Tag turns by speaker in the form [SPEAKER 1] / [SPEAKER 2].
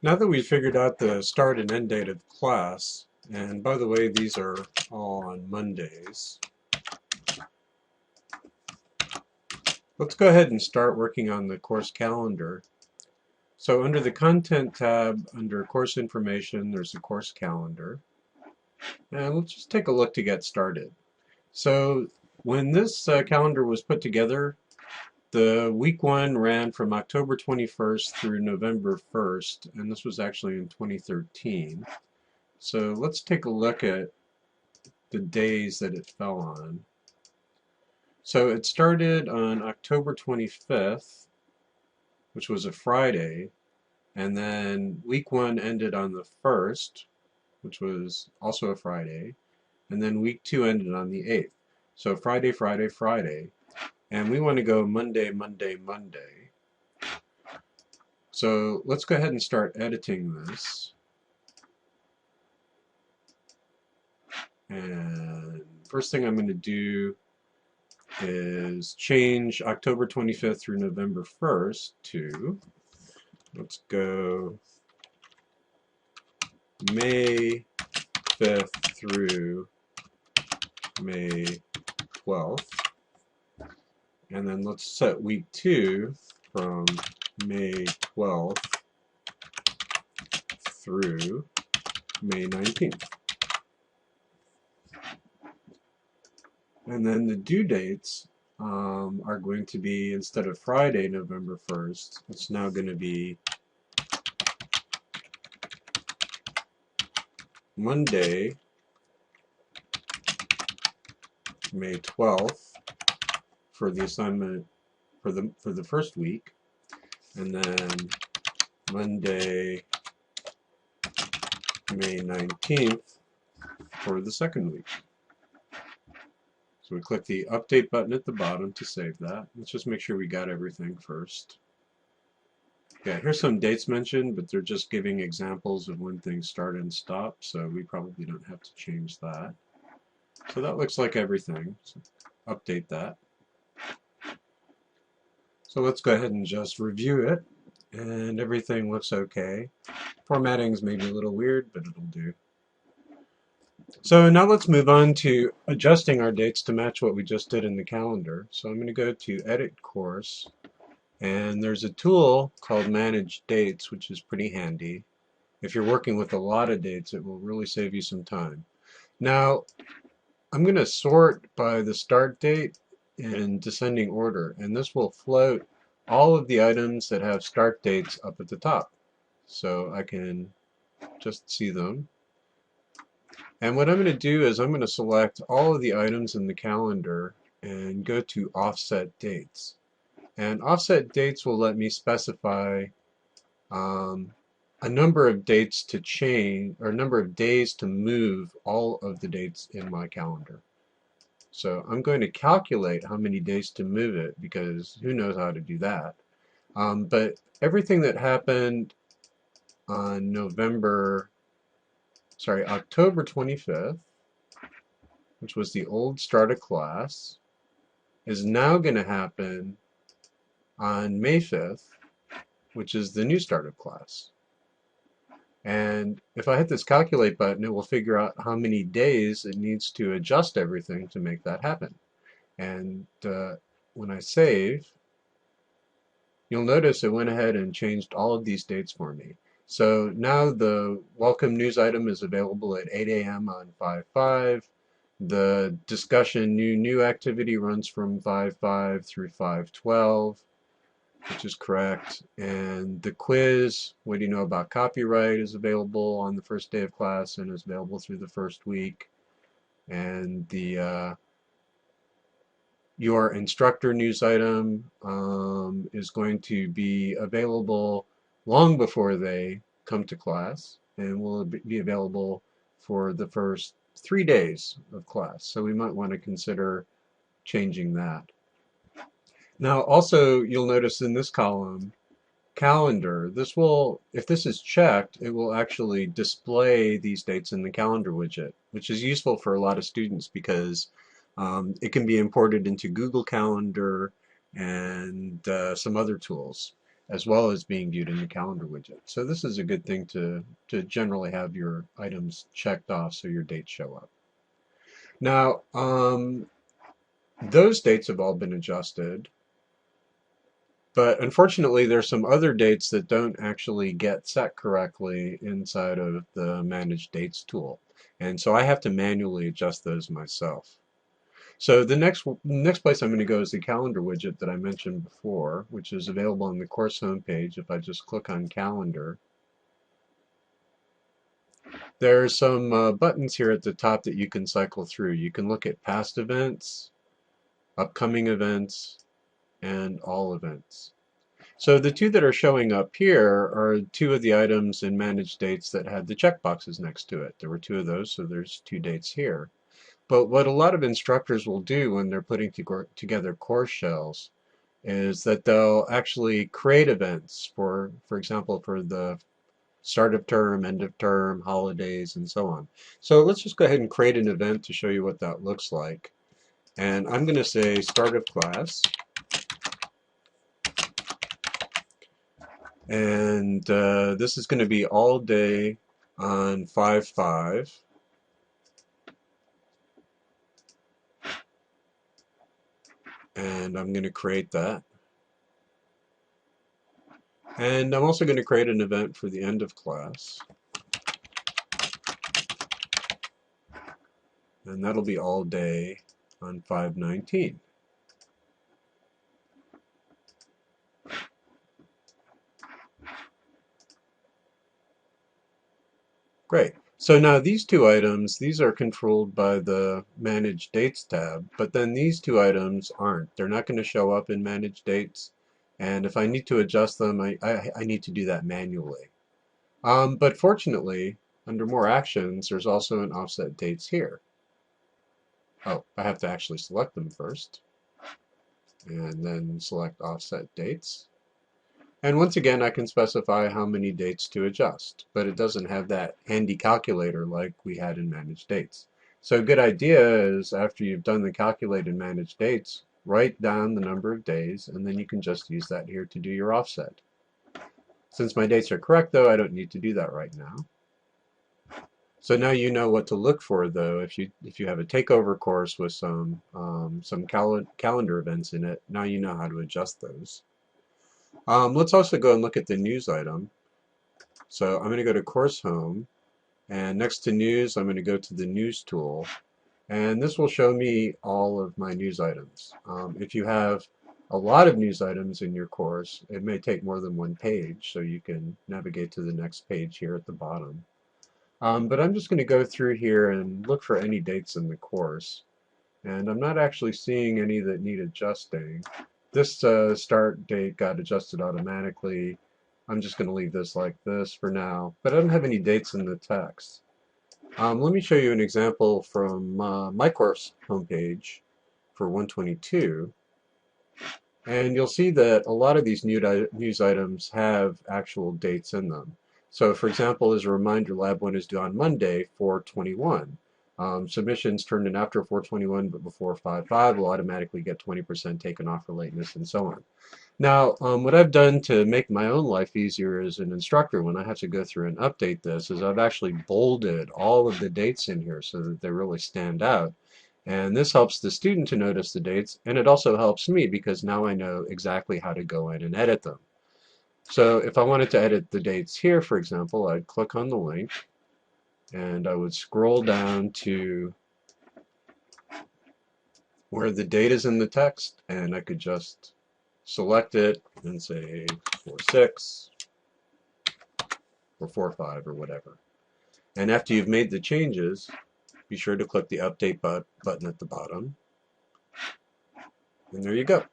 [SPEAKER 1] Now that we've figured out the start and end date of class, and by the way, these are all on Mondays, let's go ahead and start working on the course calendar. So under the Content tab, under Course Information, there's the course calendar. And let's just take a look to get started. So when this calendar was put together, the week 1 ran from October 21st through November 1st, and this was actually in 2013. So let's take a look at the days that it fell on. So it started on October 25th, which was a Friday, and then week 1 ended on the 1st, which was also a Friday, and then week 2 ended on the 8th. So Friday, Friday, Friday, and we want to go Monday, Monday, Monday. So let's go ahead and start editing this. And first thing I'm going to do is change October 25th through November 1st to, let's go May 5th through May 12th. And then let's set week 2 from May 12th through May 19th. And then the due dates are going to be, instead of Friday, November 1st, it's now going to be Monday, May 12th for the assignment for the first week, and then Monday, May 19th for the second week. So we click the update button at the bottom to save that. Let's just make sure we got everything first. Yeah, here's some dates mentioned, but they're just giving examples of when things start and stop, so we probably don't have to change that. So that looks like everything. So update that. So let's go ahead and just review it, and everything looks okay. Formatting's maybe a little weird, but it'll do. So now let's move on to adjusting our dates to match what we just did in the calendar. So I'm going to go to Edit Course, and there's a tool called Manage Dates, which is pretty handy. If you're working with a lot of dates, it will really save you some time. Now, I'm going to sort by the start date in descending order, and this will float all of the items that have start dates up at the top. So I can just see them. And what I'm going to do is I'm going to select all of the items in the calendar and go to Offset Dates. And Offset Dates will let me specify a number of dates to change, or a number of days to move all of the dates in my calendar. So I'm going to calculate how many days to move it, because who knows how to do that. But everything that happened on October 25th, which was the old start of class, is now going to happen on May 5th, which is the new start of class. And if I hit this calculate button, it will figure out how many days it needs to adjust everything to make that happen. And when I save, you'll notice it went ahead and changed all of these dates for me. So now the welcome news item is available at 8 a.m. on 5/5. The discussion new activity runs from 5/5 through 5/12, which is correct. And the quiz, what do you know about copyright, is available on the first day of class and is available through the first week. And the your instructor news item is going to be available long before they come to class, and will be available for the first 3 days of class. So we might want to consider changing that. Now also, you'll notice in this column, calendar, this will, if this is checked, it will actually display these dates in the calendar widget, which is useful for a lot of students because it can be imported into Google Calendar and some other tools. as well as being viewed in the calendar widget. So this is a good thing to generally have your items checked off so your dates show up. Now, those dates have all been adjusted, but unfortunately there's some other dates that don't actually get set correctly inside of the Manage Dates tool. And so I have to manually adjust those myself. So the next place I'm going to go is the calendar widget that I mentioned before, which is available on the course homepage. If I just click on calendar, there's some buttons here at the top that you can cycle through. You can look at past events, upcoming events, and all events. So the two that are showing up here are two of the items in Manage Dates that had the checkboxes next to it. There were two of those, so there's two dates here. But what a lot of instructors will do when they're putting together course shells is that they'll actually create events for example, for the start of term, end of term, holidays, and so on. So let's just go ahead and create an event to show you what that looks like. And I'm going to say start of class. And this is going to be all day on 5/5. And I'm going to create that. And I'm also going to create an event for the end of class. And that'll be all day on 5/19. Great. So now these two items, these are controlled by the Manage Dates tab, but then these two items aren't. They're not going to show up in Manage Dates, and if I need to adjust them, I need to do that manually. But fortunately, under More Actions, there's also an Offset Dates here. Oh, I have to actually select them first, and then select Offset Dates. And once again, I can specify how many dates to adjust, but it doesn't have that handy calculator like we had in Manage Dates. So a good idea is after you've done the calculate in Manage Dates, write down the number of days, and then you can just use that here to do your offset. Since my dates are correct, though, I don't need to do that right now. So now you know what to look for, though, if you have a takeover course with some calendar events in it. Now you know how to adjust those. Let's also go and look at the news item. So I'm going to go to Course Home, and next to News, I'm going to go to the News tool, and this will show me all of my news items. If you have a lot of news items in your course, it may take more than one page, so you can navigate to the next page here at the bottom. But I'm just going to go through here and look for any dates in the course, and I'm not actually seeing any that need adjusting. This start date got adjusted automatically. I'm just going to leave this like this for now, but I don't have any dates in the text. Let me show you an example from my course homepage for 122, and you'll see that a lot of these news items have actual dates in them. So for example, as a reminder, Lab 1 is due on Monday, 4/21. Submissions turned in after 4/21 but before 5/5 will automatically get 20% taken off for lateness and so on. Now, what I've done to make my own life easier as an instructor when I have to go through and update this is I've actually bolded all of the dates in here so that they really stand out. And this helps the student to notice the dates, and it also helps me because now I know exactly how to go in and edit them. So if I wanted to edit the dates here, for example, I'd click on the link, and I would scroll down to where the date is in the text, and I could just select it and say 4/6 or 4/5 or whatever. And after you've made the changes, be sure to click the update button at the bottom. And there you go.